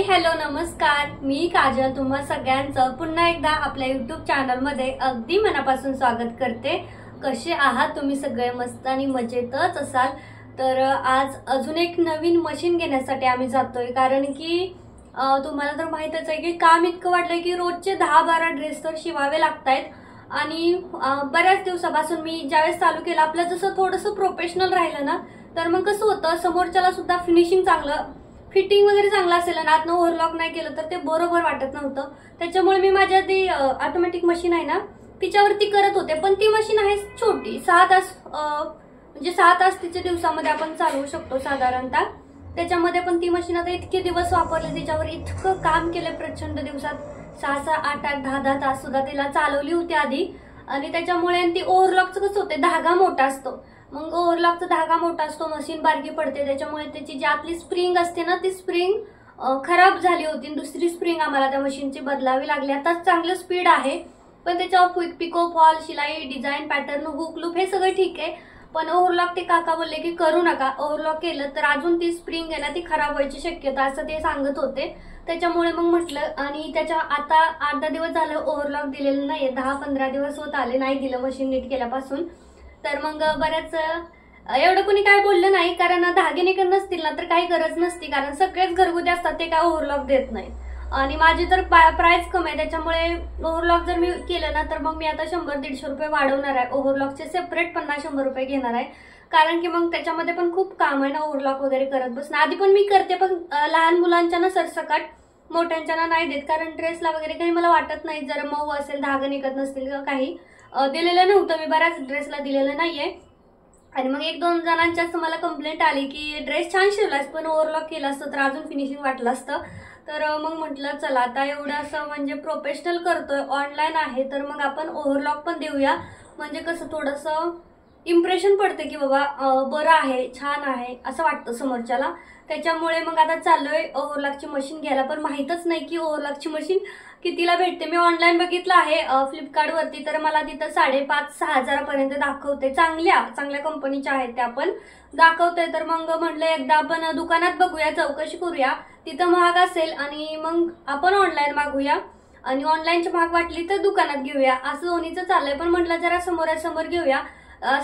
Hello नमस्कार, मी काजल तुम्हा सगळ्यांचं पुन्हा एकदा आपल्या YouTube चॅनल मध्ये अगदी मनापासून स्वागत करते। कसे आहात तुम्ही सगळे? मस्त आणि मजेतच असाल तर आज अजून एक नवीन मशीन घेण्यासाठी आम्ही जातोय, कारण की तुम्हाला तर माहितच आहे की काम इतकं वाढलंय की रोजचे 10-12 ड्रेस तर शिवावे लागतायत। आणि बऱ्याच दिवसापासून मी ज्यावेळेस चालू केलं आपलं जसं थोडंसं प्रोफेशनल राहिलं ना, तर मग कसं होतं समोरच्याला सुद्धा फिनिशिंग चांगलं फिटिंग वगैरे चांगला असेल ना, आतनं ओव्हरलॉक नाही केलं तर ते बरोबर वाटत नव्हतं। त्याच्यामुळे मी माझ्या ती ऑटोमॅटिक मशीन आहे ना तिच्यावरती करत होते, पण ती मशीन आहे छोटी, 6 तास म्हणजे 6 तास तिच्या दिवसामध्ये आपण चालवू शकतो साधारणतः। त्याच्यामध्ये पण ती मशीन आता इतके दिवस वापरले, त्याच्यावर इतकं काम केलं प्रचंड, दिवसात 6-6, 8-8, 10-10 तास सुद्धा तिला चालवली होती आधी। आणि त्याच्यामुळे ती ओव्हरलॉकचं कसं होते, धागा मोठा असतो, मग ओव्हरलॉकचा धागा मोठा असतो, मशीन बारकी पडते, त्याच्यामुळे त्याची जी आतली स्प्रिंग असते ना ती स्प्रिंग खराब झाली होती। दुसरी स्प्रिंग आम्हाला त्या मशीनची बदलावी लागली। आता चांगलं स्पीड आहे, पण त्याच्यावर क्विक पिको फॉल, शिलाई, डिझाईन, पॅटर्न, हुक लूप हे सगळं ठीक आहे, पण ओव्हरलॉक ते काका बोलले की करू नका, ओव्हरलॉक केलं तर अजून ती स्प्रिंग आहे ना ती खराब व्हायची शक्यता असं ते सांगत होते। त्याच्यामुळे मग म्हटलं, आणि त्याच्या आता 8-10 दिवस झालं ओव्हरलॉक दिलेलं नाहीये, 10-15 दिवस होत आले नाही दिलं मशीन नीट केल्यापासून। तर मग बऱ्याच एवढं कोणी काय बोललं नाही, कारण धागे निघत नसतील ना तर काही गरज नसती, कारण सगळेच घरगुती असतात ते काय ओव्हरलॉक देत नाही। आणि माझी तर प्राइस कमी आहे, त्याच्यामुळे ओव्हरलॉक जर मी केलं ना तर मग मी आता 100-150 रुपये वाढवणार आहे, ओव्हरलॉकचे सेपरेट 50-100 रुपये घेणार आहे, कारण की मग त्याच्यामध्ये पण खूप काम आहे ना ओव्हरलॉक वगैरे करत बसणं। आधी पण मी करते, पण लहान मुलांच्या ना सरसकट, मोठ्यांच्या ना नाही देत, कारण ड्रेसला वगैरे काही मला वाटत नाही जर मऊ असेल, धागे निघत नसतील किंवा काही दिलेलं नव्हतं, मी बऱ्याच ड्रेसला दिलेलं नाहीये। आणि मग 1-2 जणांच्या मला कंप्लेंट आली की ड्रेस छान शिवलास पण ओव्हरलॉक केला असतं तर अजून फिनिशिंग वाटलं असतं। तर मग म्हटलं चला आता एवढं असं म्हणजे प्रोफेशनल करतोय, ऑनलाईन आहे, तर मग आपण ओव्हरलॉक पण देऊया, म्हणजे कसं थोडंसं इम्प्रेशन पडते की बाबा बरं आहे, छान आहे असं वाटतं समोरच्याला। त्याच्यामुळे मग आता चाललोय ओव्हरलॉकची मशीन घ्यायला, पण माहीतच नाही की ओव्हरलॉकची मशीन कितीला भेटते। मी ऑनलाईन बघितलं आहे फ्लिपकार्ट वरती, तर मला तिथं 5,500-6 हजारापर्यंत दाखवते, चांगल्या कंपनीच्या आहेत त्या पण दाखवते। तर मग म्हटलं एकदा आपण दुकानात बघूया, चौकशी करूया, तिथं महाग असेल आणि मग आपण ऑनलाईन मागूया, आणि ऑनलाईनची महाग वाटली तर दुकानात घेऊया, असं दोन्हीचं चाललंय। पण म्हटलं जरा समोरासमोर घेऊया,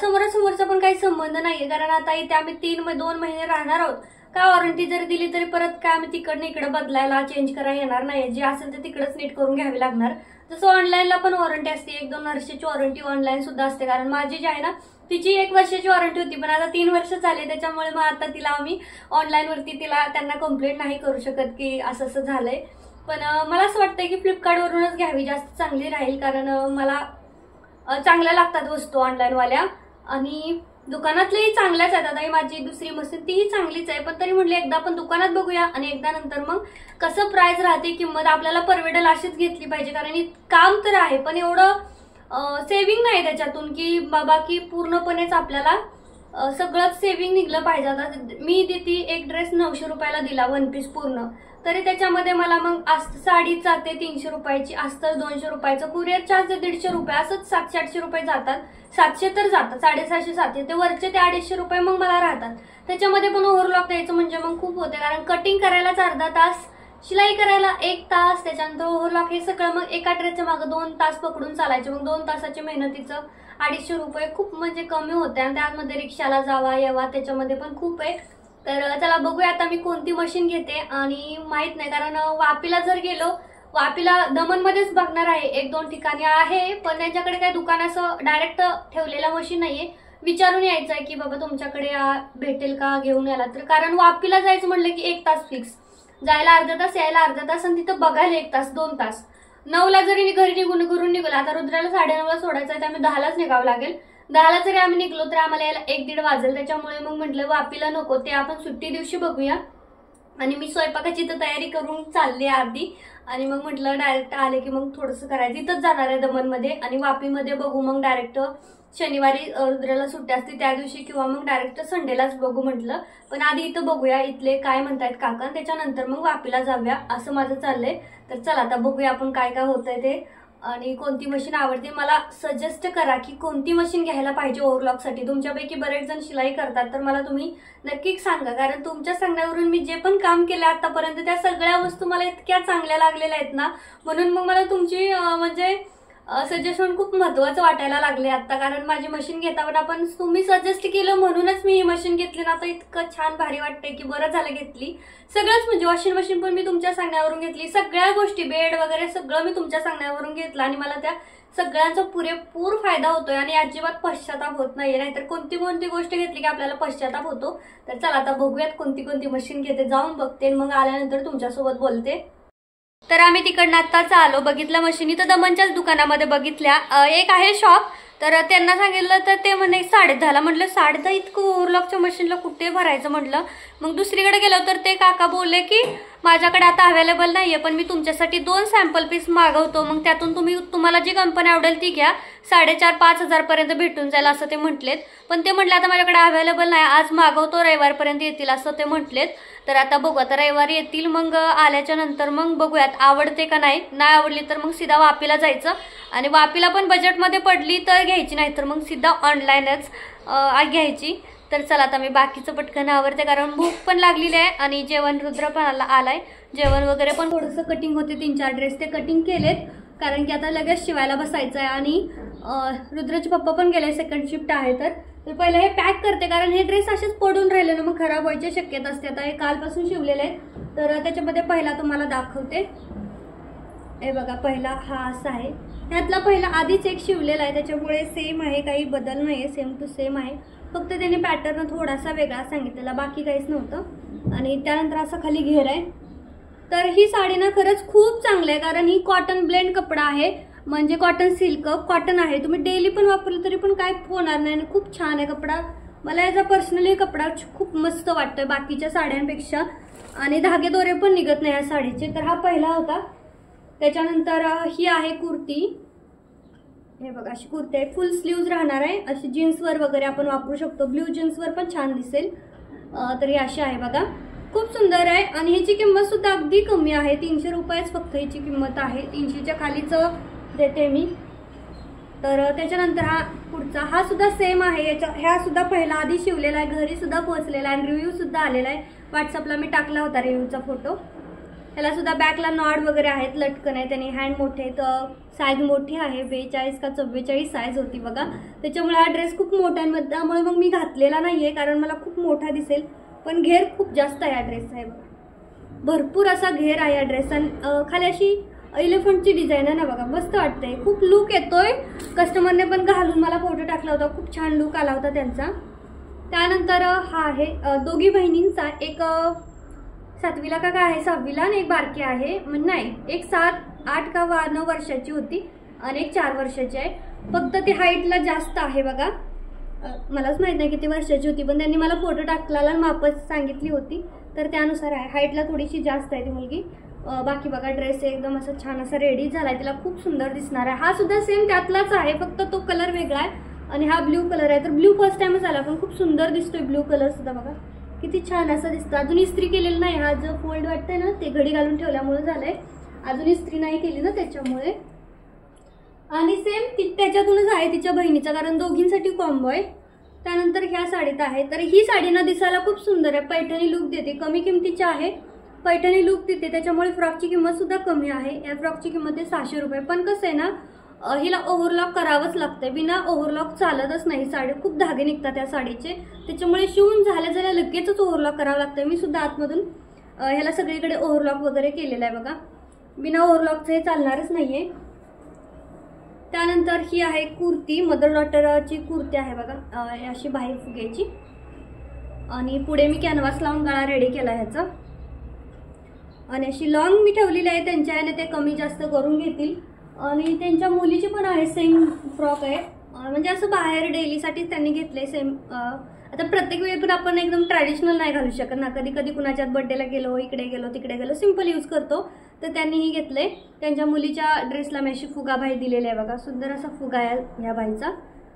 समोरासमोरचा पण काही संबंध नाहीये, कारण आता इथे आम्ही 2 महिने राहणार आहोत, काय वॉरंटी जरी दिली तरी परत काय आम्ही तिकडनं इकडे बदलायला चेंज करायला येणार नाही, जे असेल ते तिकडेच नीट करून घ्यावी लागणार। जसं ऑनलाईनला पण वॉरंटी असते, 1-2 वर्षाची वॉरंटी ऑनलाईन सुद्धा असते, कारण माझी जी आहे ना तिची 1 वर्षाची वॉरंटी होती, पण आता 3 वर्ष झाले, त्याच्यामुळे मग आता तिला आम्ही ऑनलाईन वरती त्यांना कंप्लेंट नाही करू शकत की असं असं झालंय। पण मला असं वाटतंय की फ्लिपकार्ट वरूनच घ्यावी, जास्त चांगली राहील, कारण मला चांगल्या लागतात वस्तू ऑनलाईन वाल्या, आणि दुकानातलेही चांगल्याच आहेत। आता माझी दुसरी मशीन तीही चांगलीच आहे, पण तरी म्हटलं एकदा आपण दुकानात बघूया, आणि एकदा नंतर मग कसं प्राइस राहते, किंमत आपल्याला परवडेल अशीच घेतली पाहिजे, कारण काम तर आहे पण एवढं सेव्हिंग नाही त्याच्यातून की बाबा की पूर्णपणेच आपल्याला सगळंच सेव्हिंग निघलं पाहिजे। आता मी ती एक ड्रेस 900 रुपयाला दिला, 1 पीस पूर्ण, तरी त्याच्यामध्ये मला मग साडी जाते 300 रुपयाची, अस्तर 200 रुपयाचं, कुरिअर चार्ज 150 रुपये, असंच 700-800 रुपये जातात, 700 तर जातात, 750-700 ते वरचे ते 250 रुपये मग मला राहतात। त्याच्यामध्ये पण ओव्हरलॉक द्यायचं म्हणजे मग खूप होते, कारण कटिंग करायलाच अर्धा तास, शिलाई करायला 1 तास, त्याच्यानंतर ओव्हरलॉक, हे सगळं मग एका ड्रेसच्या मागे 2 तास पकडून चालायचे, मग 2 तासाच्या मेहनतीचं 250 रुपये खूप म्हणजे कमी होते, आणि त्यामध्ये रिक्षाला जावा यावा त्याच्यामध्ये पण खूप आहे। तर चला बघूया आता मी कोणती मशीन घेते, आणि माहित नाही, कारण वापीला जर गेलो, वापीला दमनमध्येच बघणार आहे, 1-2 ठिकाणी आहे, पण त्यांच्याकडे काही दुकान असं डायरेक्ट ठेवलेला मशीन नाहीये, विचारून यायचं आहे की बाबा तुमच्याकडे भेटेल का, घेऊन यायला। तर कारण वापीला जायचं म्हटलं की 1 तास फिक्स, जायला अर्धा तास, यायला अर्धा तास, आणि तिथं बघायला 1 तास 2 तास। 9ला जरी घरी घरून निघालो, आता रुद्राला 9:30ला सोडायचं आहे, तर आम्ही 10लाच निघावं लागेल, 10ला जरी आम्ही निघलो तर आम्हाला यायला 1-1.5 वाजेल। त्याच्यामुळे मग म्हटलं वापीला नको, ते आपण सुट्टी दिवशी बघूया, आणि मी स्वयंपाकाची तर तयारी करून चालली अर्धी, आणि मग म्हटलं डायरेक्ट आले की मग थोडंसं करायचं, इथंच जाणार आहे दमनमध्ये, आणि वापीमध्ये बघू मग डायरेक्ट शनिवारी रुद्राला सुट्टी असते त्या दिवशी, किंवा मग डायरेक्ट संडेलाच बघू म्हटलं, पण आधी इथं बघूया इथले काय म्हणतायत काका, त्याच्यानंतर मग वापीला जाऊया, असं माझं चाललंय। तर चला आता बघूया आपण काय काय होतंय ते। आणि कोणती मशीन आवडते मला सजेस्ट करा की कोणती मशीन घ्यायला पाहिजे ओव्हरलॉकसाठी। तुमच्यापैकी बरेच जण शिलाई करतात तर मला तुम्ही नक्की सांगा, कारण तुमच्या सांगण्यावरून मी जे पण काम केलं आतापर्यंत त्या सगळ्या वस्तू मला इतक्या चांगल्या लागलेल्या आहेत ना, म्हणून मग मला तुमची म्हणजे सजेशन खूप महत्त्वाचं वाटायला लागले आता। कारण माझी मशीन घेताना पण तुम्ही सजेस्ट केलं म्हणूनच मी ही मशीन घेतली ना, तर इतकं छान भारी वाटतंय की बरं झालं घेतली। सगळंच म्हणजे वॉशिंग मशीन पण मी तुमच्या सांगण्यावरून घेतली, सगळ्या गोष्टी बेड वगैरे सगळं मी तुमच्या सांगण्यावरून घेतलं आणि मला त्या सगळ्यांचा पुरेपूर फायदा होतोय आणि अजिबात पश्चाताप होत नाहीये। नाहीतर कोणती गोष्ट घेतली की आपल्याला पश्चाताप होतो। तर चला आता बघूयात कोणती मशीन घेते, जाऊन बघते मग आल्यानंतर तुमच्यासोबत बोलते। तर आम्ही तिकडनं आत्ताच आलो, बघितलं मशीनी तर दमनच्याच दुकानामध्ये बघितल्या। एक आहे शॉप, तर त्यांना सांगितलं तर ते म्हणे 10:30ला। म्हटलं 10:30 इतकं ओव्हरलॉकच्या मशीनला कुठे भरायचं म्हटलं। मग दुसरीकडे गेलो तर ते काका बोलले की माझ्याकडे आता अवेलेबल नाहीये, पण मी तुमच्यासाठी 2 सॅम्पल पीस मागवतो, मग त्यातून तुम्हाला जी कंपनी आवडेल ती घ्या, 4,500-5,000 हजार पर्यंत भेटून जाईल असं ते म्हटलेत। पण ते म्हटले आता माझ्याकडे अवेलेबल नाही, आज मागवतो रविवारपर्यंत येतील असं ते म्हटलेत। तर आता बघू, आता रविवारी येतील, मग आल्याच्या नंतर मग बघूयात आवडते का नाही आवडली तर मग सीधा वापीला जायचं आणि वापीला पण बजेटमध्ये पडली तर घ्यायची, नाही तर मग सीधा ऑनलाईनच घ्यायची। तर चला आता मी बाकीचं पटकन आवरते कारण भूक पण लागलेली आहे आणि जेवण रुद्र पण आलाय, जेवण वगैरे पण थोडंसं कटिंग होते, 3-4 ड्रेस ते कटिंग केलेत कारण की आता लगेच शिवायला बसायचं आहे आणि रुद्रचे पप्पा पण गेले, सेकंड शिफ्ट आहे। तर पहिलं हे पॅक करते कारण हे ड्रेस असेच पडून राहिले ना मग खराब व्हायची शक्यता असते। आता हे कालपासून शिवलेले आहेत तर त्याच्यामध्ये पहिला तुम्हाला दाखवते। हे बघा, पहिला हा असा आहे, ह्यातला पहिला आधीच एक शिवलेला आहे त्याच्यामुळे सेम आहे, काही बदल नाही आहे, सेम टू सेम आहे, फक्त त्याने पॅटर्न थोडासा वेगळा सांगितलेला, बाकी काहीच नव्हतं। आणि त्यानंतर असा खाली घेर आहे। तर ही साडी ना खरंच खूप चांगली आहे कारण ही कॉटन ब्लेंड कपडा आहे, म्हणजे कॉटन सिल्क कॉटन आहे, तुम्ही डेली पण वापरलं तरी पण काय होणार नाही आणि खूप छान आहे कपडा। मला याचा पर्सनली कपडा खूप मस्त वाटतोय बाकीच्या साड्यांपेक्षा आणि धागे दोरे पण निघत नाही या साडीचे। तर हा पहिला होता। त्याच्यानंतर ही आहे कुर्ती, हे बघा अशी कुर्ती आहे, फुल स्लीव्ज राहणार आहे, अशी जीन्सवर वगैरे आपण वापरू शकतो, ब्ल्यू जीन्सवर पण छान दिसेल। तर ही अशी आहे बघा, खूप सुंदर आहे आणि ह्याची किंमत सुद्धा अगदी कमी आहे, 300 रुपयेच फक्त ह्याची किंमत आहे, 300च्या खालीच देते मी। तर त्याच्यानंतर हा पुढचा, हा सुद्धा सेम आहे, ह्या सुद्धा पहिला आधी शिवलेला आहे, घरी सुद्धा पोहोचलेला आहे आणि रिव्ह्यू सुद्धा आलेला आहे, व्हॉट्सअपला मी टाकला होता रिव्ह्यूचा फोटो। ह्याला सुद्धा बॅकला नॉड वगैरे आहेत, लटकन आहे, त्याने हँड मोठे, तर साईज मोठी आहे, 42 का 44 साईज होती बघा, त्याच्यामुळे हा ड्रेस खूप मोठा आहे, त्यामुळे मग मी घातलेला नाहीये कारण मला खूप मोठा दिसेल, पण घेर खूप जास्त आहे या ड्रेसचा, आहे बघा भरपूर असा घेर आहे या ड्रेस आणि खाली अशी एलिफंटची डिझाईन आहे ना बघा, मस्त वाटतंय, खूप लुक येतोय। कस्टमरने पण घालून मला फोटो टाकला होता, खूप छान लुक आला होता त्यांचा। त्यानंतर हा आहे दोघी बहिणींचा, एक 7वीला का काय आहे, 6वीला आणि एक बारकी आहे, म्हणजे नाही, एक 7, 8 का 9 वर्षाची होती आणि एक 4 वर्षाची आहे, फक्त ती हाईटला जास्त आहे बघा, मलाच माहित नाही किती वर्षाची होती पण त्यांनी मला फोटो टाकलेला मापच सांगितली होती तर त्यानुसार आहे, हाईटला थोडीशी जास्त आहे ती मुलगी। बाकी बघा ड्रेस एकदम असं छान असा रेडी झालाय, तिला खूप सुंदर दिसणार आहे। हा सुद्धा सेम त्यातलाच आहे, फक्त तो कलर वेगळा आहे आणि हा ब्ल्यू कलर आहे। तर ब्ल्यू फर्स्ट टाइमच आला पण खूप सुंदर दिसतोय ब्ल्यू कलर सुद्धा, बघा किती छान असं दिसतं। अजून इस्त्री केलेलं नाही, हा जो फोल्ड वाटतंय ना ते घडी घालून ठेवल्यामुळे झालंय, अजून इस्त्री नाही केली ना त्याच्यामुळे। आणि सेम त्याच्यातूनच आहे तिच्या बहिणीचा, कारण दोघींसाठी कॉम्बो आहे। त्यानंतर ह्या साडीत आहे, तर ही साडी ना दिसायला खूप सुंदर आहे, पैठणी लुक देते, कमी किमतीची आहे, पैठणी लुक देते, त्याच्यामुळे फ्रॉकची किंमत सुद्धा कमी आहे। या फ्रॉकची किंमत आहे 600 रुपये, पण कसं आहे ना हिला ओव्हरलॉक करावंच लागतं, बिना ओव्हरलॉक चालतच नाही साडी, खूप धागे निघतात त्या साडीचे, त्याच्यामुळे शिवून झाल्या लगेचच ओव्हरलॉक करावं लागतं। मी सुद्धा आतमधून ह्याला सगळीकडे ओव्हरलॉक वगैरे केलेला आहे बघा, बिना ओव्हरलॉकचं हे चालणारच नाहीये। त्यानंतर ही आहे कुर्ती, मदर डॉटरची कुर्ती आहे बघा, अशी बाहेर फुग्याची आणि पुढे मी कॅनव्हास लावून गळा रेडी केला ह्याचा आणि अशी लॉंग मी ठेवलेली आहे, त्यांच्या याने ते कमी जास्त करून घेतील। आणि त्यांच्या मुलीची पण आहे, सेम फ्रॉक आहे, म्हणजे असं बाहेर डेलीसाठी त्यांनी घेतले सेम। आता प्रत्येक वेळी पण आपण एकदम ट्रॅडिशनल नाही घालू शकत ना, कधी कधी कुणाच्यात बर्थडेला गेलो, इकडे गेलो तिकडे गेलो, सिंपल यूज करतो, तर त्यांनीही घेतले। त्यांच्या मुलीच्या ड्रेसला मी अशी फुगा बाई दिलेली आहे बघा, सुंदर असा फुगा आहे या बाईचा।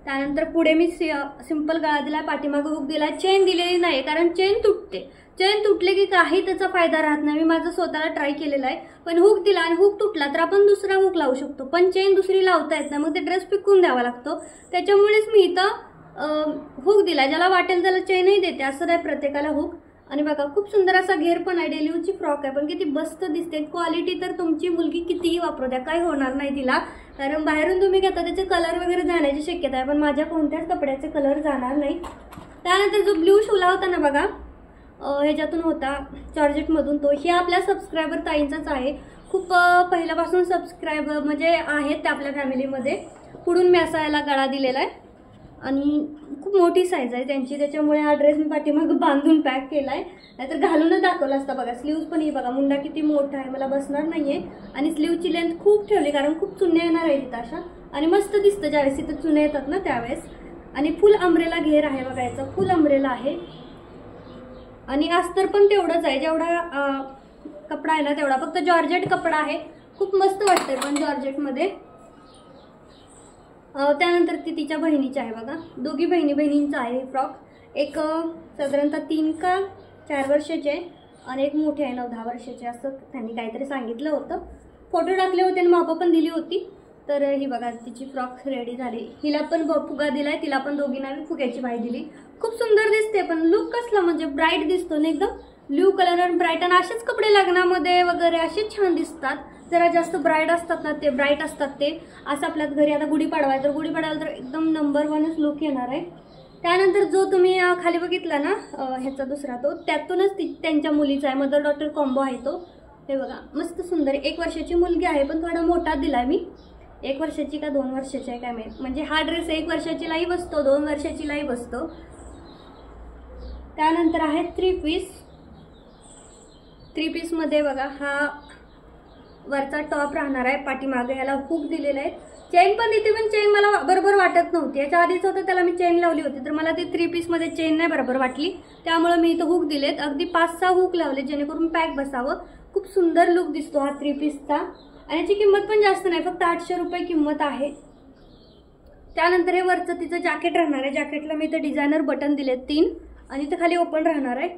त्यानंतर पुढे मी सिंपल गळा दिला, पाठीमागे हुक दिला, चेन दिलेली नाही कारण चेन तुटते, चेन तुटले की काही त्याचा फायदा राहत नाही. मी माझं स्वतःला ट्राय केलेला आहे. पण हुक दिला आणि हुक तुटला तर आपण दुसरा हुक लावू शकतो, पण चेन दुसरी लावता येत नाही, मग ते ड्रेस पिकून द्यावा लागतो. त्याच्यामुळेच मी इथं हुक दिला. ज्याला वाटेल त्याला चेनही देते, असं नाही प्रत्येकाला हुक. आणि बघा खूप सुंदर असा घेर पण आहे. डेलीची फ्रॉक आहे पण किती मस्त दिसते. क्वालिटी तर तुमची मुलगी कितीही वापरू द्या काही होणार नाही तिला, कारण बाहेरून तुम्ही घेता त्याचे कलर वगैरे जाण्याची शक्यता आहे, पण माझ्या कोणत्याच कपड्याचे कलर जाणार नाही. त्यानंतर जो ब्ल्यू शिवला होता ना बघा, ह्याच्यातून होता जॉर्जेटमधून, तो ही आपल्या सबस्क्रायबर ताईंचाच आहे. खूप पहिल्यापासून सबस्क्रायबर म्हणजे आहेत त्या आपल्या फॅमिलीमध्ये. पुढून मी असा याला गळा दिलेला आहे आणि खूप मोठी साईज आहे त्यांची, त्याच्यामुळे हा ड्रेस मी पाठीमागं बांधून पॅक केला आहे, नाहीतर घालूनच दाखवला असता. बघा स्लीव्ज पण ही बघा, मुंडा किती मोठा आहे, मला बसणार नाही आहे. आणि स्लीवची लेंथ खूप ठेवली कारण खूप चुन्या येणार आहे तिथं अशा, आणि मस्त दिसतं ज्यावेळेस तिथं चुन्या येतात ना त्यावेळेस. आणि फुल अम्ब्रेला घेर आहे बघा, याचा फुल अम्ब्रेला आहे. आणि अस्तर पण तेवढंच आहे, जेवढा कपडा आहे ना तेवढा, फक्त जॉर्जेट कपडा आहे. खूप मस्त वाटतंय पण जॉर्जेटमध्ये. त्यानंतर ती तिच्या बहिणीची आहे बघा, दोघी बहिणींचा आहे फ्रॉक. एक साधारणतः 3 का 4 वर्षाचे आहे आणि एक मोठे आहे 9-10 वर्षाचे, असं त्यांनी काहीतरी सांगितलं होतं. फोटो टाकले होते आणि मापं पण दिली होती. तर ही बघा तिची फ्रॉक रेडी झाली. हिला पण फुगा दिलाय, तिला पण दोघींना फुग्याची बाई दिली. खूप सुंदर दिसते, पण लुक कसला म्हणजे ब्राईट दिसतो ना एकदम, ब्ल्यू कलर आणि ब्राईट. आणि असेच कपडे लग्नामध्ये वगैरे असेच छान दिसतात, जरा जास्त ब्राईट असतात ना ते, ब्राईट असतात ते. असं आपल्यात घरी आता गुढीपाडवा आहे तर गुढीपाडव्याला तर एकदम नंबर 1च लुक येणार आहे. त्यानंतर जो तुम्ही खाली बघितला ना ह्याचा दुसरा, तो त्यातूनच त्यांच्या मुलीचा आहे, मदर डॉटर कॉम्बो आहे तो. हे बघा मस्त सुंदर, 1 वर्षाची मुलगी आहे पण थोडा मोठा दिलाय मी. 1 वर्षाची का 2 वर्षाची आहे काय माहिती, म्हणजे हा ड्रेस 1 वर्षाचीलाही बसतो 2 वर्षाचीलाही बसतो. त्यानंतर आहे 3 पीस. 3 पीसमध्ये बघा हा वरचा टॉप राहणार आहे, पाठीमागे ह्याला हुक दिलेला आहे. चेन पण देते पण चेन मला बरोबर वाटत नव्हती, याच्या आधीच होतं त्याला मी चेन लावली होती तर मला ती 3 पीसमध्ये चेन नाही बरोबर वाटली, त्यामुळे मी इथं हुक दिलेत. अगदी 5-6 हुक लावले जेणेकरून पॅक बसावं. खूप सुंदर लुक दिसतो हा 3 पीसचा. आणि याची किंमत पण जास्त नाही, फक्त 800 रुपये किंमत आहे. त्यानंतर हे वरचं तिचं जॅकेट राहणार आहे. जॅकेटला मी इथं डिझायनर बटन दिलेत 3 आणि इथं खाली ओपन राहणार आहे.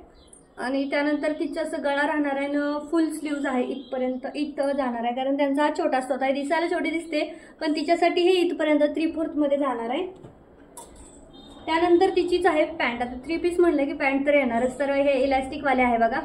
आणि त्यानंतर तिचं असं गळा राहणार आहे आणि फुल स्लीव्ज आहे, इथपर्यंत इथं जाणार आहे, कारण त्यांचा हा छोटा असतो. आहे दिसायला छोटी दिसते पण तिच्यासाठी हे इथपर्यंत 3/4 मध्ये जाणार आहे. त्यानंतर तिचीच आहे पॅन्ट. आता 3 पीस म्हणलं की पॅन्ट तर येणारच, तर हे इलॅस्टिकवाले आहे बघा,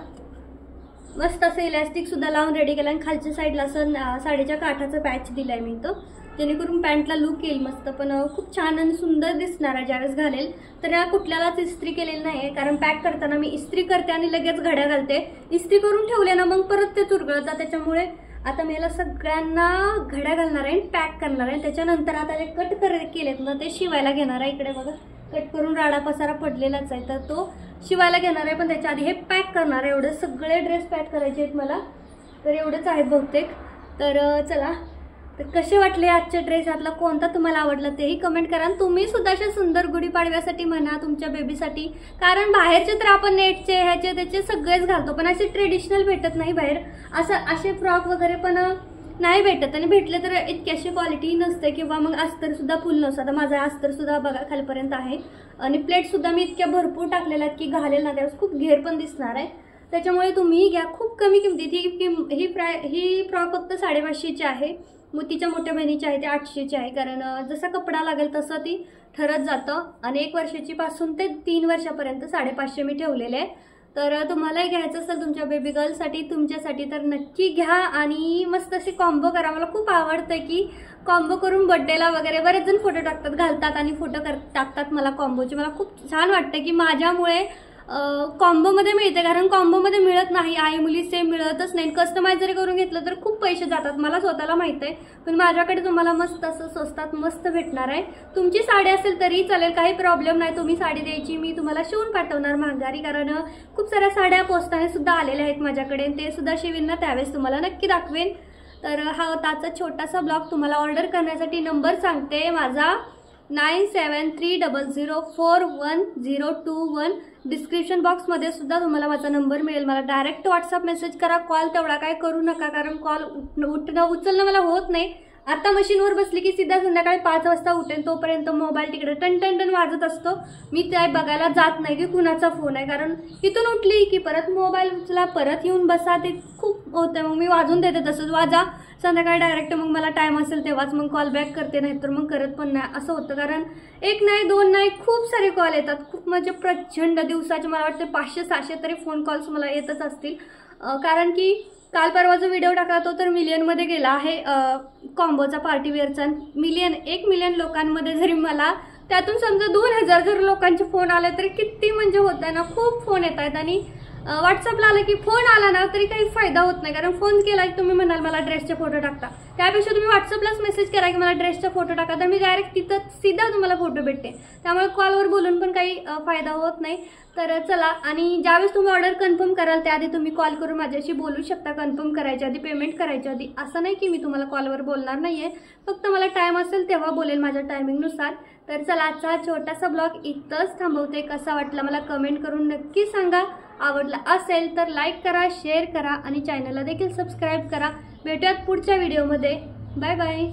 मस्त असं इलॅस्टिक सुद्धा लावून रेडी केलं आणि खालच्या साईडला असं साडीच्या काठाचं पॅच दिलाय मी इथं, जेणेकरून पॅन्टला लुक येईल मस्त. पण खूप छान आणि सुंदर दिसणार आहे ज्यावेळेस घालेल. तर या कुठल्यालाच इस्त्री केलेली नाही आहे, कारण पॅक करताना मी इस्त्री करते आणि लगेच घड्या घालते. इस्त्री करून ठेवले ना मग परत ते चुरगळतात, त्याच्यामुळे आता मी याला सगळ्यांना घड्या घालणार आहे, पॅक करणार आहे. त्याच्यानंतर आता जे कट केलेत ना ते शिवायला घेणार आहे. इकडे बघा कट करून राडा पसारा पडलेलाच आहे, तर तो शिवायला घेणार आहे. पण त्याच्या आधी हे पॅक करणार आहे. एवढे सगळे ड्रेस पॅक करायचे आहेत मला, तर एवढंच आहेत बहुतेक. तर चला, तर कसे वाटले आजचे ड्रेस, यातला कोणता तुम्हाला आवडला तेही कमेंट करा. तुम्ही सुद्धा अशा सुंदर गुढीपाडव्यासाठी म्हणा तुमच्या बेबीसाठी, कारण बाहेरचे तर आपण नेटचे ह्याचे त्याचे सगळेच घालतो, पण असे ट्रेडिशनल भेटत नाही बाहेर. असं असे फ्रॉक वगैरे पण नाही भेटत, आणि भेटले तर इतकी अशी क्वालिटी नसते, किंवा मग अस्तर सुद्धा फुल नसतं. आता माझा अस्तर सुद्धा बघा खालपर्यंत आहे, आणि प्लेट सुद्धा मी इतक्या भरपूर टाकलेल्या आहेत की घालेल ना त्यावेळेस खूप घेर पण दिसणार आहे. त्याच्यामुळे तुम्ही घ्या, खूप कमी किमतीत. ही फ्रॉक फक्त 550ची आहे. तिच्या मोठ्या बहिणीची आहे ते 800ची आहे, कारण जसा कपडा लागेल तसं ती ठरत जातं. आणि 1 वर्षाची पासून ते 3 वर्षापर्यंत 550 मी ठेवलेले आहे. तर तुम्हालाही घ्यायचं असेल तुमच्या बेबी गर्लसाठी तुमच्यासाठी तर नक्की घ्या, आणि मस्त असे कॉम्बो करा. मला खूप आवडतं की कॉम्बो करून बड्डेला वगैरे बरेच जण फोटो टाकतात, घालतात आणि फोटो टाकतात मला कॉम्बोचे. मला खूप छान वाटतं की माझ्यामुळे कॉम्बोमध्ये मिळते, कारण कॉम्बोमध्ये मिळत नाही, आई मुली सेम मिळतच नाही. कस्टमाइज जरी करून घेतलं तर खूप पैसे जातात, मला स्वतःला माहिती आहे. पण माझ्याकडे तुम्हाला मस्त असं स्वस्तात मस्त भेटणार आहे. तुमची साडी असेल तरी चालेल, काही प्रॉब्लेम नाही. तुम्ही साडी द्यायची, मी तुम्हाला शिवून पाठवणार माघारी, कारण खूप साऱ्या साड्या पोस्टाने सुद्धा आलेल्या आहेत माझ्याकडे, ते सुद्धा शिवीन ना त्यावेळेस तुम्हाला नक्की दाखवेन. तर हा होता आजचा छोटासा ब्लॉग. तुम्हाला ऑर्डर करण्यासाठी नंबर सांगते माझा 9730411021. डिस्क्रिप्शन बॉक्समध्ये सुद्धा तुम्हाला माझा नंबर मिळेल. मला डायरेक्ट व्हॉट्सअप मेसेज करा, कॉल तेवढा काय करू नका, कारण कॉल उचलणं मला होत नाही. आता मशीनवर बसली की सीधा संध्याकाळी 5 वाजता उठेन, तोपर्यंत मोबाईल तिकडे टन टन टन वाजत असतो. मी ते बघायला जात नाही की कुणाचा फोन आहे, कारण इथून उठली की परत मोबाईलला परत येऊन बसा, ते खूप होतं. मग मी वाजून देते, तसंच वाजा. संध्याकाळी डायरेक्ट मग मला टाईम असेल तेव्हाच मग कॉल बॅक करते, नाहीतर मग करत पण नाही. असं होतं, कारण एक नाही 2 नाही खूप सारे कॉल येतात. खूप म्हणजे प्रचंड दिवसाचे मला वाटते 500-600 तरी फोन कॉल्स मला येतच असतील. कारण की काल परवा जो व्हिडिओ टाकला तो तर मिलियनमध्ये गेला आहे. कॉम्बोचा पार्टीवेअरचा 1 मिलियन लोकांमध्ये जरी मला त्यातून समजा 2000 जर लोकांचे फोन आले तरी किती म्हणजे होतं ना, खूप फोन येत आहेत. आणि व्हॉट्सअपला आलं की फोन आला ना तरी काही फायदा होत नाही, कारण फोन केला की तुम्ही म्हणाल मला ड्रेसचे फोटो टाकता, त्यापेक्षा तुम्ही व्हॉट्सअपलाच मेसेज करा की मला ड्रेसचा फोटो टाका, तर मी डायरेक्ट तिथं सीधा तुम्हाला फोटो भेटते. त्यामुळे कॉलवर बोलून पण काही फायदा होत नाही. तर चला, आणि ज्यावेळेस तुम्ही ऑर्डर कन्फर्म कराल त्याआधी तुम्ही कॉल करून माझ्याशी बोलू शकता, कन्फर्म करायच्या आधी, पेमेंट करायच्या आधी. असं नाही की मी तुम्हाला कॉलवर बोलणार नाहीये, फक्त मला टाईम असेल तेव्हा बोलेल माझ्या टायमिंगनुसार. तर चला, आजचा छोटासा ब्लॉग इथंच थांबवते. कसा वाटला मला कमेंट करून नक्की सांगा. आवडला असेल तर लाईक करा, शेअर करा आणि चॅनलला देखील सबस्क्राईब करा. भेटूयात पुढच्या व्हिडिओमध्ये. Bye bye.